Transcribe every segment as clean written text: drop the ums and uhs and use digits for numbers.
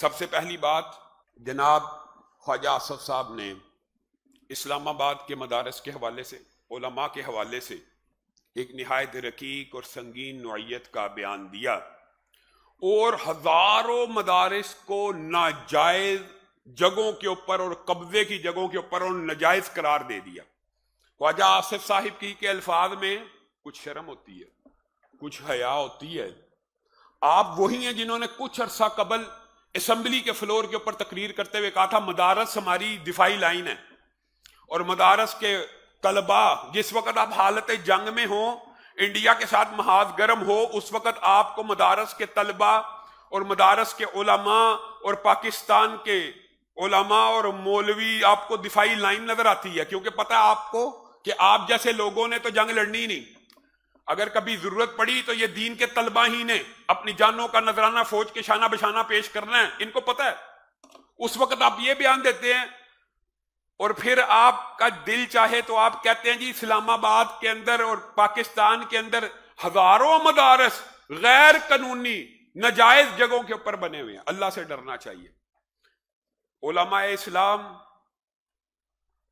سب سے پہلی بات، جناب خواجہ آصف صاحب نے اسلام آباد کے مدارس کے حوالے سے، علماء کے حوالے سے ایک نہایت رقیق اور سنگین نوعیت کا بیان دیا اور ہزاروں مدارس کو ناجائز جگہوں کے اوپر اور قبضے کی جگہوں کے اوپر اور ناجائز قرار دے دیا۔ خواجہ آصف صاحب کی کے الفاظ میں کچھ شرم ہوتی ہے، کچھ حیا ہوتی ہے۔ آپ وہی ہیں جنہوں نے کچھ عرصہ قبل اسمبلی کے فلور کے اوپر تقریر کرتے ہوئے کہا تھا مدارس ہماری دفاعی لائن ہے، اور مدارس کے طلباء جس وقت آپ حالت جنگ میں ہوں، انڈیا کے ساتھ محاذ گرم ہو، اس وقت آپ کو مدارس کے طلباء اور مدارس کے علماء اور پاکستان کے علماء اور مولوی آپ کو دفاعی لائن نظر آتی ہے، کیونکہ پتہ ہے آپ کو کہ آپ جیسے لوگوں نے تو جنگ لڑنی نہیں، اگر کبھی ضرورت پڑی تو یہ دین کے طلباء ہی نے اپنی جانوں کا نذرانہ فوج کے شانہ بشانہ پیش کرنا ہے، ان کو پتہ ہے۔ اس وقت آپ یہ بیان دیتے ہیں اور پھر آپ کا دل چاہے تو آپ کہتے ہیں جی اسلام آباد کے اندر اور پاکستان کے اندر ہزاروں مدارس غیر قانونی ناجائز جگہوں کے اوپر بنے ہوئے ہیں۔ اللہ سے ڈرنا چاہیے۔ علماء اسلام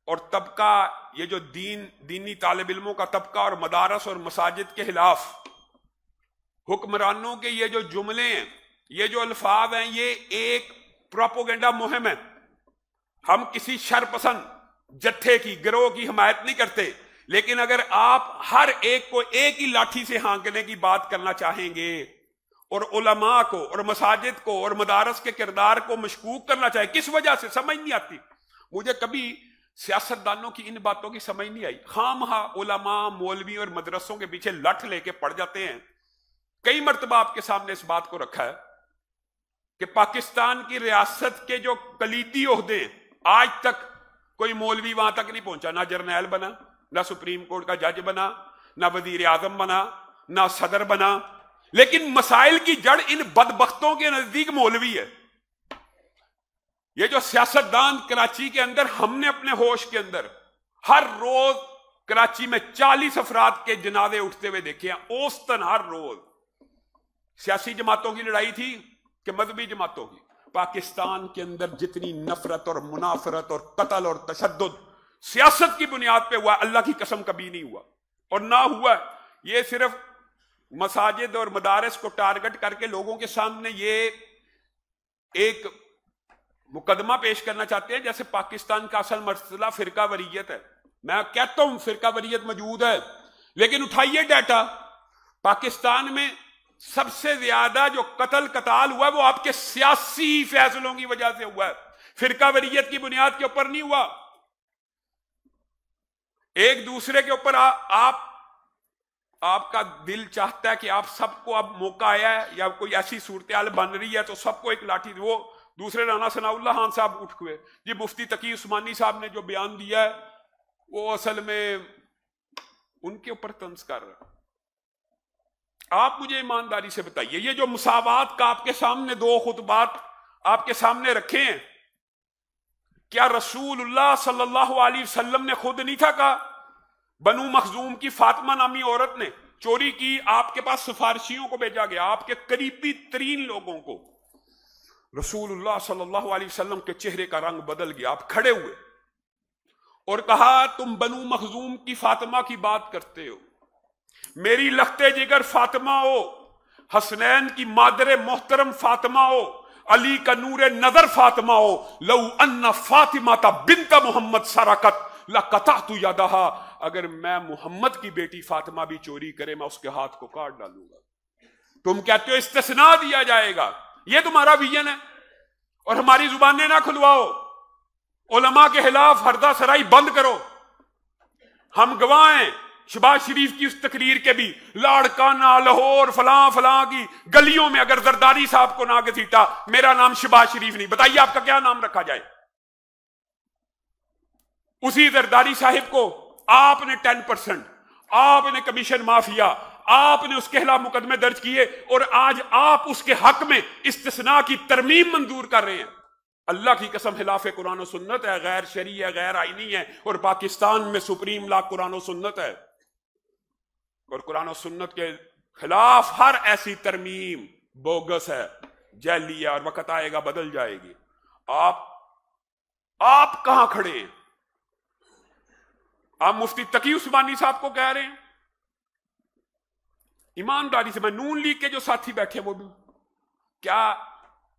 اور طبقہ، یہ جو دینی طالب علموں کا طبقہ اور مدارس اور مساجد کے خلاف حکمرانوں کے یہ جو جملے ہیں، یہ جو الفاظ ہیں، یہ ایک پروپیگنڈا مہم ہے۔ ہم کسی شر پسند جتھے کی، گروہ کی حمایت نہیں کرتے، لیکن اگر آپ ہر ایک کو ایک ہی لاٹھی سے ہانکنے کی بات کرنا چاہیں گے اور علماء کو اور مساجد کو اور مدارس کے کردار کو مشکوک کرنا چاہیں، کس وجہ سے سمجھ نہیں آتی مجھے۔ کبھی سیاستدانوں کی ان باتوں کی سمجھ نہیں آئی، خواہ علماء مولوی اور مدرسوں کے پیچھے لٹھ لے کے پڑ جاتے ہیں۔ کئی مرتبہ آپ کے سامنے اس بات کو رکھا ہے کہ پاکستان کی ریاست کے جو کلیدی عہدے ہیں، آج تک کوئی مولوی وہاں تک نہیں پہنچا، نہ جرنیل بنا، نہ سپریم کورٹ کا جج بنا، نہ وزیر اعظم بنا، نہ صدر بنا، لیکن مسائل کی جڑ ان بدبختوں کے نزدیک مولوی ہے۔ یہ جو سیاستدان کراچی کے اندر، ہم نے اپنے ہوش کے اندر ہر روز کراچی میں 40 افراد کے جنازے اٹھتے ہوئے دیکھے ہیں، اوسطن ہر روز۔ سیاسی جماعتوں کی لڑائی تھی کہ مذہبی جماعتوں کی؟ پاکستان کے اندر جتنی نفرت اور منافرت اور قتل اور تشدد سیاست کی بنیاد پہ ہوا، اللہ کی قسم کبھی نہیں ہوا اور نہ ہوا۔ یہ صرف مساجد اور مدارس کو ٹارگٹ کر کے لوگوں کے سامنے یہ ایک مقدمہ پیش کرنا چاہتے ہیں جیسے پاکستان کا اصل مسئلہ فرقہ واریت ہے۔ میں کہتا ہوں فرقہ واریت موجود ہے، لیکن اٹھائیے ڈیٹا، پاکستان میں سب سے زیادہ جو قتل قتال ہوا ہے وہ آپ کے سیاسی فیصلوں کی وجہ سے ہوا ہے، فرقہ واریت کی بنیاد کے اوپر نہیں ہوا۔ ایک دوسرے کے اوپر آپ کا دل چاہتا ہے کہ آپ سب کو اب موقع آیا ہے یا کوئی ایسی صورتحال بن رہی ہے تو سب کو ایک لاٹھی، وہ دوسرے رانا ثناء اللہ خان صاحب اٹھ ہوئے، یہ مفتی تقی عثمانی صاحب نے جو بیان دیا ہے وہ اصل میں ان کے اوپر طنز کر رہا ہے۔ آپ مجھے ایمانداری سے بتائیے، یہ جو مساوات کا آپ کے سامنے دو خطبات آپ کے سامنے رکھے ہیں، کیا رسول اللہ صلی اللہ علیہ وسلم نے خود نہیں تھا کہا؟ بنو مخزوم کی فاطمہ نامی عورت نے چوری کی، آپ کے پاس سفارشیوں کو بھیجا گیا، آپ کے قریبی ترین لوگوں کو، رسول اللہ صلی اللہ علیہ وسلم کے چہرے کا رنگ بدل گیا، آپ کھڑے ہوئے اور کہا تم بنو مخزوم کی فاطمہ کی بات کرتے ہو، میری لخت جگر فاطمہ ہو، حسنین کی مادر محترم فاطمہ ہو، علی کا نور نظر فاطمہ ہو، لو ان فاطمہ بنت محمد سرقت لقطعت یدہا، اگر میں محمد کی بیٹی فاطمہ بھی چوری کرے میں اس کے ہاتھ کو کاٹ ڈالوں گا۔ تم کہتے ہو استثناء دیا جائے گا، یہ تمہارا ویژن ہے اور ہماری زبانیں نہ کھلواؤ، علماء کے خلاف ہردہ سرائی بند کرو۔ ہم گواہ ہیں شہباز شریف کی اس تقریر کے بھی، لاڑکانہ لاہور فلاں فلاں کی گلیوں میں اگر زرداری صاحب کو نہ گھسیٹا، میرا نام شہباز شریف نہیں، بتائیے آپ کا کیا نام رکھا جائے؟ اسی زرداری صاحب کو آپ نے 10%، آپ نے کمیشن مافیا، آپ نے اس کے خلاف مقدمے درج کیے اور آج آپ اس کے حق میں استثناء کی ترمیم منظور کر رہے ہیں۔ اللہ کی قسم خلاف قرآن و سنت ہے، غیر شرعی ہے، غیر آئینی ہے، اور پاکستان میں سپریم لا قرآن و سنت ہے، اور قرآن و سنت کے خلاف ہر ایسی ترمیم بوگس ہے۔ جعلی ہے اور وقت آئے گا بدل جائے گی. آپ کہاں کھڑے ہیں؟ آپ مفتی تقی عثمانی صاحب کو کہہ رہے ہیں. ایمانداری سے میں نون لیگ کے جو ساتھی بیٹھے وہ بھی, کیا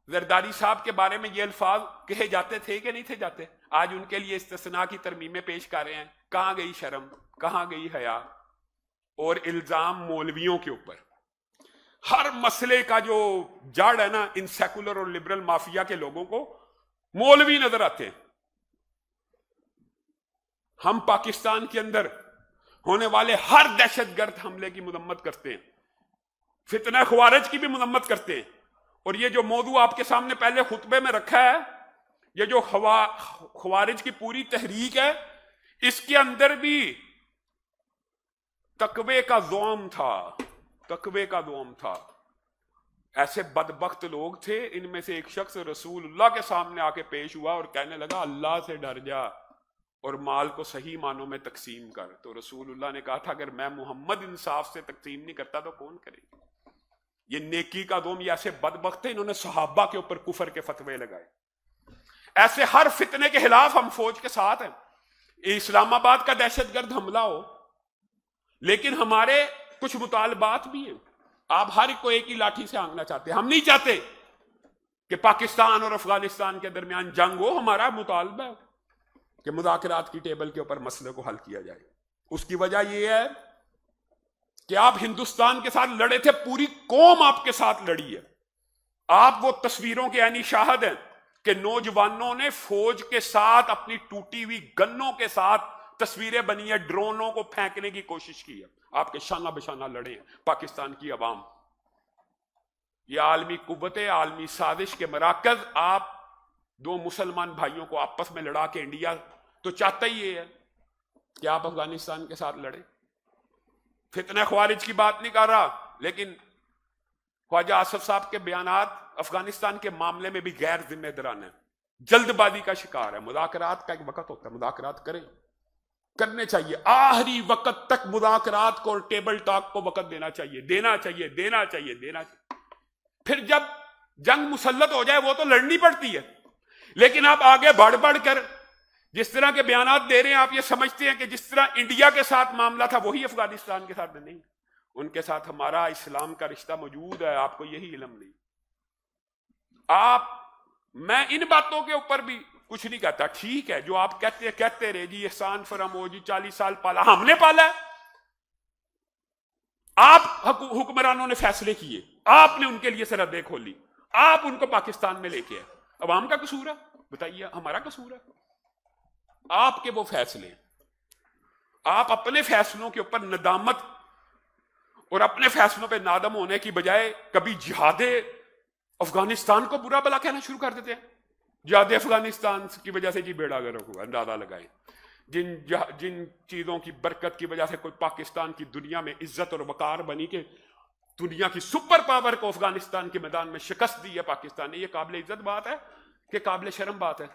زرداری صاحب کے بارے میں یہ الفاظ کہے جاتے تھے کہ نہیں تھے جاتے؟ آج ان کے لیے استثناء کی ترمیمیں پیش کر رہے ہیں. کہاں گئی شرم, کہاں گئی حیا؟ اور الزام مولویوں کے اوپر. ہر مسئلے کا جو جڑ ہے نا, ان سیکولر اور لبرل مافیا کے لوگوں کو مولوی نظر آتے ہیں. ہم پاکستان کے اندر ہونے والے ہر دہشت گرد حملے کی مذمت کرتے ہیں, فتنہ خوارج کی بھی مذمت کرتے ہیں. اور یہ جو موضوع آپ کے سامنے پہلے خطبے میں رکھا ہے, یہ جو خوارج کی پوری تحریک ہے, اس کے اندر بھی تقوی کا زوم تھا, تقوی کا زوم تھا. ایسے بدبخت لوگ تھے, ان میں سے ایک شخص رسول اللہ کے سامنے آ کے پیش ہوا اور کہنے لگا اللہ سے ڈر جا اور مال کو صحیح معنوں میں تقسیم کر. تو رسول اللہ نے کہا تھا اگر میں محمد انصاف سے تقسیم نہیں کرتا تو کون کرے گا؟ یہ نیکی کا دوم. یہ ایسے بدبخت ہیں, انہوں نے صحابہ کے اوپر کفر کے فتوے لگائے. ایسے ہر فتنے کے خلاف ہم فوج کے ساتھ ہیں. اسلام آباد کا دہشت گرد حملہ ہو, لیکن ہمارے کچھ مطالبات بھی ہیں. آپ ہر ایک کو ایک ہی لاٹھی سے آنگنا چاہتے ہیں. ہم نہیں چاہتے کہ پاکستان اور افغانستان کے درمیان جنگ ہو. ہمارا مطالبہ ہے کہ مذاکرات کی ٹیبل کے اوپر مسئلے کو حل کیا جائے. اس کی وجہ یہ ہے کہ آپ ہندوستان کے ساتھ لڑے تھے, پوری قوم آپ کے ساتھ لڑی ہے. آپ وہ تصویروں کے عینی شاہد ہیں کہ نوجوانوں نے فوج کے ساتھ اپنی ٹوٹی ہوئی گنوں کے ساتھ تصویریں بنی ہیں, ڈرونوں کو پھینکنے کی کوشش کی ہے. آپ کے شانہ بشانہ لڑے ہیں پاکستان کی عوام. یہ عالمی قوتیں, عالمی سازش کے مراکز, آپ دو مسلمان بھائیوں کو آپس میں لڑا کے انڈیا تو چاہتا ہی یہ ہے کہ آپ افغانستان کے ساتھ لڑیں. فتنہ خوارج کی بات نہیں کر رہا, لیکن خواجہ آصف صاحب کے بیانات افغانستان کے معاملے میں بھی غیر ذمہ دارانہ ہیں, جلد بازی کا شکار ہے. مذاکرات کا ایک وقت ہوتا ہے, مذاکرات کرنے چاہیے. آخری وقت تک مذاکرات کو اور ٹیبل ٹاک کو وقت دینا چاہیے, دینا چاہیے, دینا چاہیے, دینا چاہیے. پھر جب جنگ مسلط ہو جائے وہ تو لڑنی پڑتی ہے, لیکن آپ آگے بڑھ بڑھ کر جس طرح کے بیانات دے رہے ہیں, آپ یہ سمجھتے ہیں کہ جس طرح انڈیا کے ساتھ معاملہ تھا وہی افغانستان کے ساتھ نہیں. ان کے ساتھ ہمارا اسلام کا رشتہ موجود ہے, آپ کو یہی علم نہیں. میں ان باتوں کے اوپر بھی کچھ نہیں کہتا. ٹھیک ہے, جو آپ کہتے رہے جی احسان فرامو جی 40 سال پالا, ہم نے پالا ہے. آپ حکمرانوں نے فیصلے کیے, آپ نے ان کے لیے سرحدیں کھولی, آپ ان کو پاکستان میں لے کے آئے. عوام کا قصور ہے؟ بتائیے, ہمارا قصور ہے؟ آپ کے وہ فیصلے, آپ اپنے فیصلوں کے اوپر ندامت اور اپنے فیصلوں پہ نادم ہونے کی بجائے کبھی جہاد افغانستان کو برا بلا کہنا شروع کر دیتے ہیں. جہاد افغانستان کی وجہ سے جی بیڑا گرک ہوا, اندازہ لگائیں. جن چیزوں کی برکت کی وجہ سے کوئی پاکستان کی دنیا میں عزت اور وقار بنی کہ دنیا کی سپر پاور کو افغانستان کے میدان میں شکست دی ہے پاکستان نے, یہ قابل عزت بات ہے کہ قابل شرم بات ہے؟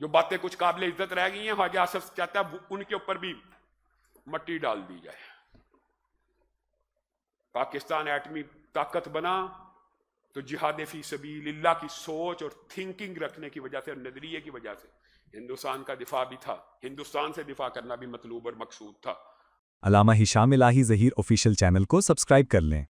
جو باتیں کچھ قابل عزت رہ گئی ہیں, خواجہ آصف چاہتا ہے ان کے اوپر بھی مٹی ڈال دی جائے. پاکستان ایٹمی طاقت بنا تو جہاد فی سبیل اللہ کی سوچ اور تھنکنگ رکھنے کی وجہ سے اور نظریے کی وجہ سے ہندوستان کا دفاع بھی تھا, ہندوستان سے دفاع کرنا بھی مطلوب اور مقصود تھا. علامہ ہشام الہی ظہیر آفیشیل چینل کو سبسکرائب کر لیں.